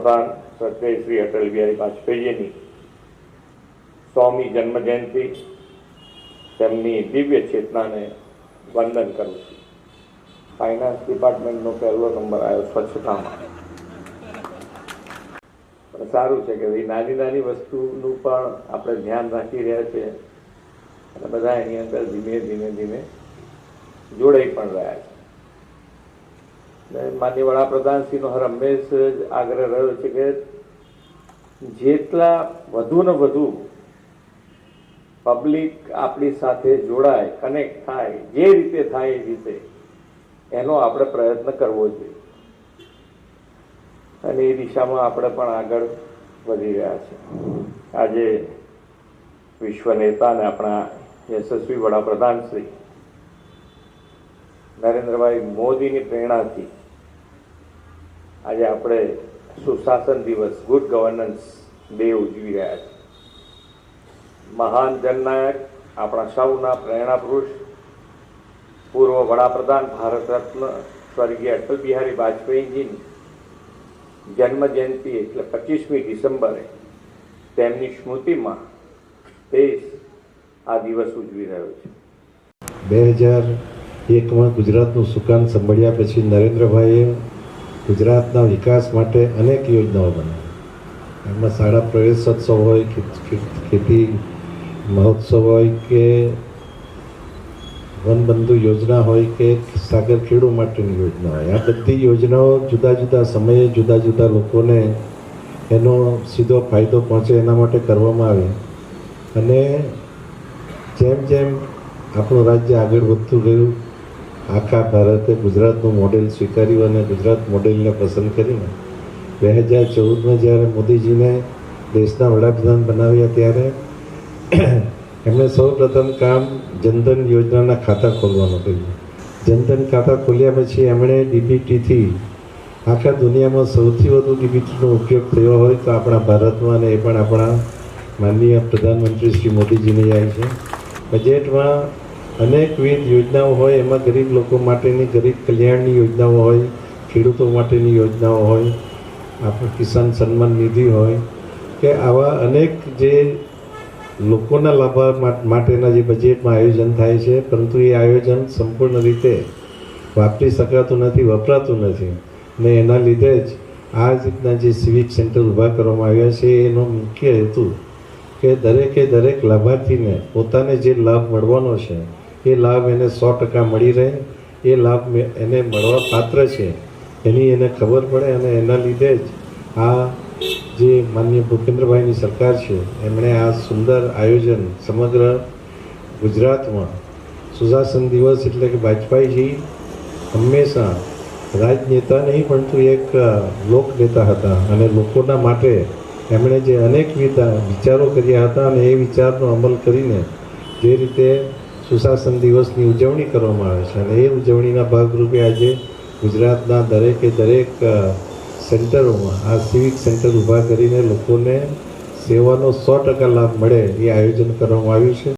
વડાપ્રધાન સ્વર્ગીય શ્રી અટલ બિહારી વાજપેયીજીની 100મી જન્મજયંતિ તેમની દિવ્ય ચેતનાને વંદન કરું છું. ફાઇનાન્સ ડિપાર્ટમેન્ટનો પહેલો નંબર આવ્યો સ્વચ્છતામાં. પણ સારું છે કે ભાઈ નાની નાની વસ્તુનું પણ આપણે ધ્યાન રાખી રહ્યા છીએ અને બધા એની અંદર ધીમે ધીમે ધીમે જોડાઈ પણ રહ્યા છે. માનનીય વડાપ્રધાનશ્રીનો હંમેશ જ આગ્રહ રહ્યો છે કે જેટલા વધુ ને વધુ પબ્લિક આપણી સાથે જોડાય, કનેક્ટ થાય, જે રીતે થાય એ રીતે એનો આપણે પ્રયત્ન કરવો જોઈએ અને એ દિશામાં આપણે પણ આગળ વધી રહ્યા છીએ. આજે વિશ્વ નેતા અને આપણા યશસ્વી વડાપ્રધાન શ્રી નરેન્દ્રભાઈ મોદીની પ્રેરણાથી આજે આપણે સુશાસન દિવસ, ગુડ ગવર્નન્સ ડે ઉજવી રહ્યા છીએ. મહાન જનનાયક, આપણા સૌના પ્રેરણા પુરુષ, પૂર્વ વડાપ્રધાન ભારત રત્ન સ્વર્ગીય અટલ બિહારી વાજપેયીજીની જન્મજયંતિ એટલે 25મી ડિસેમ્બરે તેમની સ્મૃતિમાં દેશ આ દિવસ ઉજવી રહ્યો છે. 2001માં ગુજરાતનું સુકાન સંભાળ્યા પછી નરેન્દ્રભાઈએ ગુજરાતના વિકાસ માટે અનેક યોજનાઓ બનાવી. એમાં શાળા પ્રવેશોત્સવ હોય, ખેતી મહોત્સવ હોય કે વનબંધુ યોજના હોય કે સાગર ખેડૂ માટેની યોજના હોય, આ બધી યોજનાઓ જુદા જુદા સમયે જુદા જુદા લોકોને એનો સીધો ફાયદો પહોંચે એના માટે કરવામાં આવે. અને જેમ જેમ આપણું રાજ્ય આગળ વધતું ગયું, આખા ભારતે ગુજરાતનું મોડેલ સ્વીકાર્યું અને ગુજરાત મોડેલને પસંદ કરીને 2014માં જ્યારે મોદીજીને દેશના વડાપ્રધાન બનાવ્યા ત્યારે એમણે સૌપ્રથમ કામ જનધન યોજનાના ખાતા ખોલવાનું કર્યું. જનધન ખાતા ખોલ્યા પછી એમણે ડીબીટીથી આખા દુનિયામાં સૌથી વધુ ડીબીટીનો ઉપયોગ થયો હોય તો આપણા ભારતમાં, અને એ પણ આપણા માનનીય પ્રધાનમંત્રી શ્રી મોદીજીની આવી છે. બજેટમાં અનેકવિધ યોજનાઓ હોય, એમાં ગરીબ લોકો માટેની ગરીબ કલ્યાણની યોજનાઓ હોય, ખેડૂતો માટેની યોજનાઓ હોય, આપણે કિસાન સન્માન નિધિ હોય કે આવા અનેક જે લોકોના લાભ માટેના જે બજેટમાં આયોજન થાય છે, પરંતુ એ આયોજન સંપૂર્ણ રીતે વાપરી શકાતું નથી, વપરાતું નથી. ને એના લીધે જ આ રીતના જે સિવિક સેન્ટર ઊભા કરવામાં આવ્યા છે એનો મુખ્ય હેતુ કે દરેકે દરેક લાભાર્થીને પોતાને જે લાભ મળવાનો છે એ લાભ એને 100% મળી રહે, એ લાભ એને મળવા પાત્ર છે એની એને ખબર પડે. અને એના લીધે જ આ જે માનનીય ભૂપેન્દ્રભાઈની સરકાર છે એમણે આ સુંદર આયોજન સમગ્ર ગુજરાતમાં સુશાસન દિવસ એટલે કે વાજપેયીજી હંમેશા રાજનેતા નહીં પરંતુ એક લોકનેતા હતા અને લોકોના માટે એમણે જે અનેકવિધ વિચારો કર્યા હતા અને એ વિચારનો અમલ કરીને જે રીતે સુશાસન દિવસની ઉજવણી કરવામાં આવે છે અને એ ઉજવણીના ભાગરૂપે આજે ગુજરાતના દરેકે દરેક સેન્ટરોમાં આ સિવિક સેન્ટર ઊભા કરીને લોકોને સેવાનો 100% લાભ મળે એ આયોજન કરવામાં આવ્યું છે.